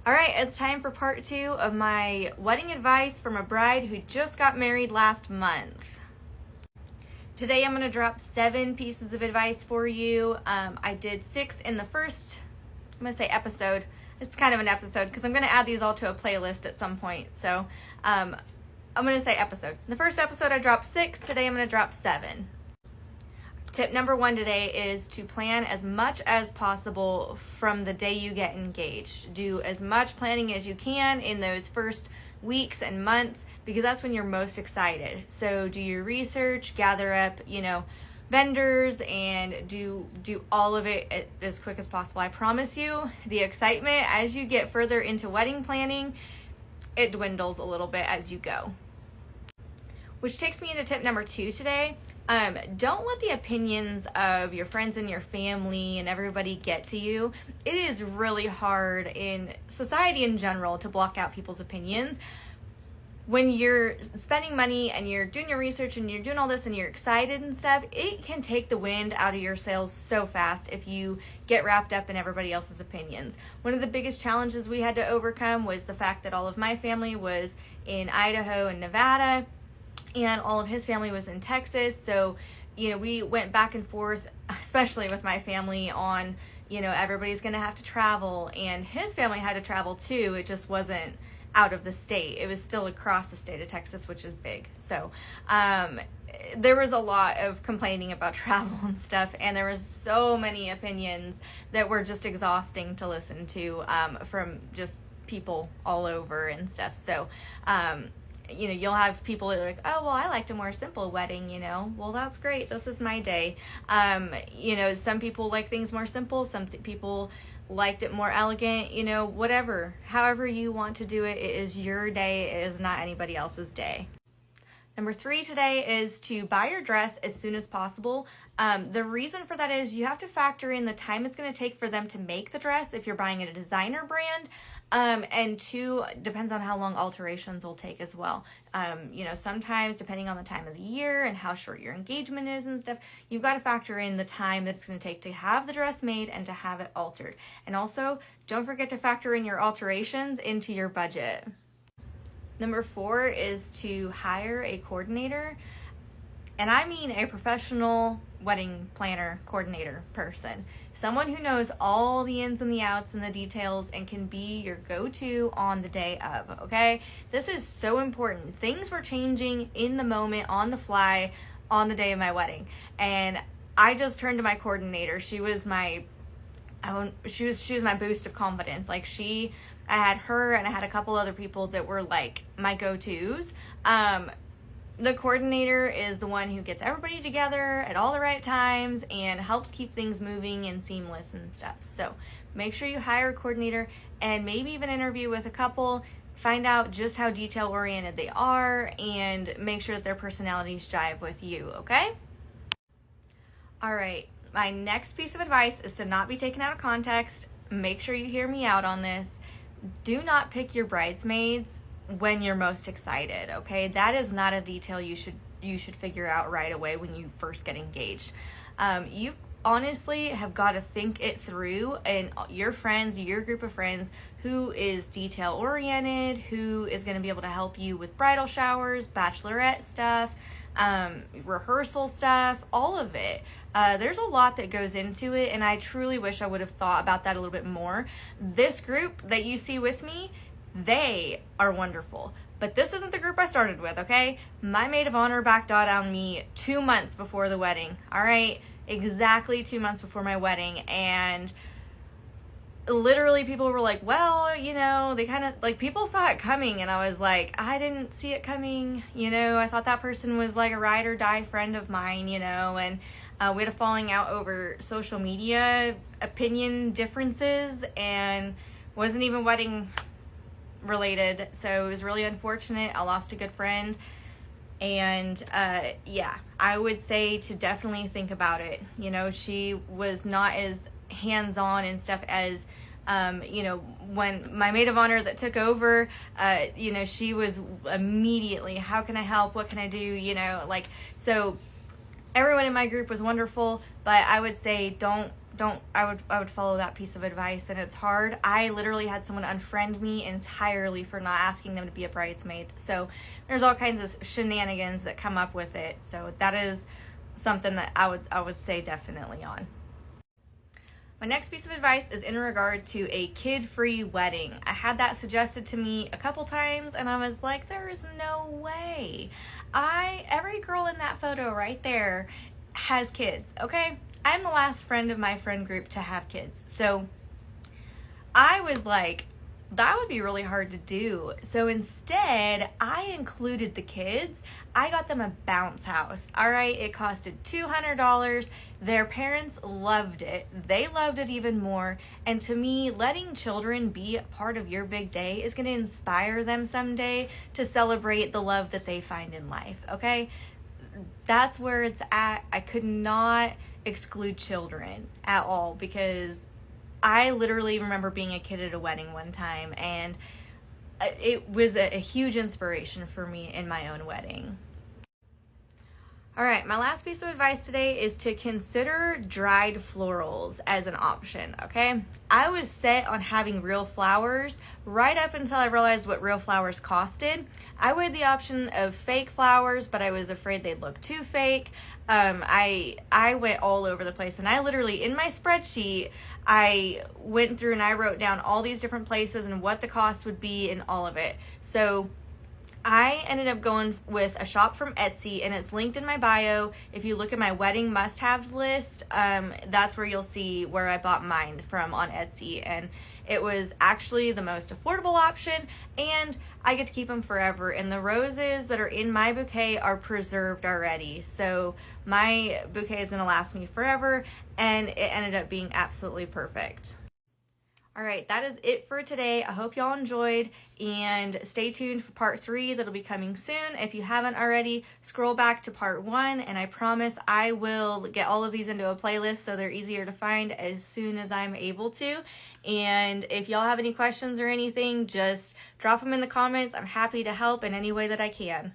All right, it's time for part 2 of my wedding advice from a bride who just got married last month. Today I'm going to drop 7 pieces of advice for you. I did 6 in the first, I'm going to say episode. It's kind of an episode because I'm going to add these all to a playlist at some point. So I'm going to say episode. In the first episode I dropped 6. Today I'm going to drop 7. Tip number 1 today is to plan as much as possible from the day you get engaged. Do as much planning as you can in those first weeks and months because that's when you're most excited. So do your research, gather up, vendors, and do all of it as quick as possible. I promise you, the excitement as you get further into wedding planning, it dwindles a little bit as you go. Which takes me into tip number 2 today. Don't let the opinions of your friends and your family and everybody get to you. It is really hard in society in general to block out people's opinions. When you're spending money and you're doing your research and you're doing all this and you're excited and stuff, it can take the wind out of your sails so fast if you get wrapped up in everybody else's opinions. One of the biggest challenges we had to overcome was the fact that all of my family was in Idaho and Nevada, and all of his family was in Texas. So, we went back and forth, especially with my family on, everybody's going to have to travel, and his family had to travel too. It just wasn't out of the state. It was still across the state of Texas, which is big. So, there was a lot of complaining about travel and stuff, and there was so many opinions that were just exhausting to listen to, from just people all over and stuff. So, you'll have people that are like, oh, well, I liked a more simple wedding, well, that's great. This is my day. Some people like things more simple. Some people liked it more elegant, whatever. However you want to do it, it is your day. It is not anybody else's day. Number 3 today is to buy your dress as soon as possible. The reason for that is you have to factor in the time it's going to take for them to make the dress if you're buying at a designer brand. And 2, depends on how long alterations will take as well. Sometimes depending on the time of the year and how short your engagement is and stuff, you've got to factor in the time that it's going to take to have the dress made and to have it altered. And also, don't forget to factor in your alterations into your budget. Number 4 is to hire a coordinator. And I mean a professional wedding planner, coordinator person. Someone who knows all the ins and the outs and the details and can be your go-to on the day of, okay? This is so important. Things were changing in the moment, on the fly, on the day of my wedding. And I just turned to my coordinator. She was my boost of confidence. I had her and I had a couple other people that were like my go-tos. The coordinator is the one who gets everybody together at all the right times and helps keep things moving and seamless and stuff. So make sure you hire a coordinator and maybe even interview with a couple, find out just how detail oriented they are, and make sure that their personalities jive with you, okay? All right, my next piece of advice is to not be taken out of context. Make sure you hear me out on this. Do not pick your bridesmaids when you're most excited, okay? That is not a detail you should figure out right away when you first get engaged. You honestly have got to think it through, and your group of friends, who is detail oriented, who is going to be able to help you with bridal showers, bachelorette stuff, rehearsal stuff, all of it. There's a lot that goes into it, and I truly wish I would have thought about that a little bit more. This group that you see with me, they are wonderful, but this isn't the group I started with, okay? My maid of honor backed out on me 2 months before the wedding, all right? Exactly 2 months before my wedding, and literally people were like, well, they kind of, people saw it coming, and I was like, I didn't see it coming, I thought that person was like a ride or die friend of mine, and we had a falling out over social media opinion differences, and wasn't even wedding related, so it was really unfortunate. I lost a good friend, and I would say to definitely think about it. She was not as hands-on and stuff as when my maid of honor that took over, she was immediately, how can I help, what can I do, so everyone in my group was wonderful, but I would say don't I would follow that piece of advice, and it's hard. I literally had someone unfriend me entirely for not asking them to be a bridesmaid. So there's all kinds of shenanigans that come up with it. So that is something that I would say definitely on. My next piece of advice is in regard to a kid-free wedding. I had that suggested to me a couple times, and I was like, there is no way. Every girl in that photo right there has kids, okay? I'm the last friend of my friend group to have kids. So I was like, that would be really hard to do. So instead, I included the kids. I got them a bounce house. All right, it costed $200. Their parents loved it. They loved it even more. And to me, letting children be a part of your big day is going to inspire them someday to celebrate the love that they find in life, okay? That's where it's at. I could not exclude children at all, because I literally remember being a kid at a wedding one time, and it was a huge inspiration for me in my own wedding. All right, my last piece of advice today is to consider dried florals as an option, okay? I was set on having real flowers right up until I realized what real flowers costed. I weighed the option of fake flowers, but I was afraid they'd look too fake. I went all over the place, and I literally, in my spreadsheet, I went through and I wrote down all these different places and what the cost would be and all of it. So I ended up going with a shop from Etsy, and it's linked in my bio. If you look at my wedding must-haves list, that's where you'll see where I bought mine from on Etsy. And it was actually the most affordable option, and I get to keep them forever. And the roses that are in my bouquet are preserved already. So my bouquet is gonna last me forever, and it ended up being absolutely perfect. All right, that is it for today. I hope y'all enjoyed, and stay tuned for part 3 that'll be coming soon. If you haven't already, scroll back to part 1, and I promise I will get all of these into a playlist so they're easier to find as soon as I'm able to. And if y'all have any questions or anything, just drop them in the comments. I'm happy to help in any way that I can.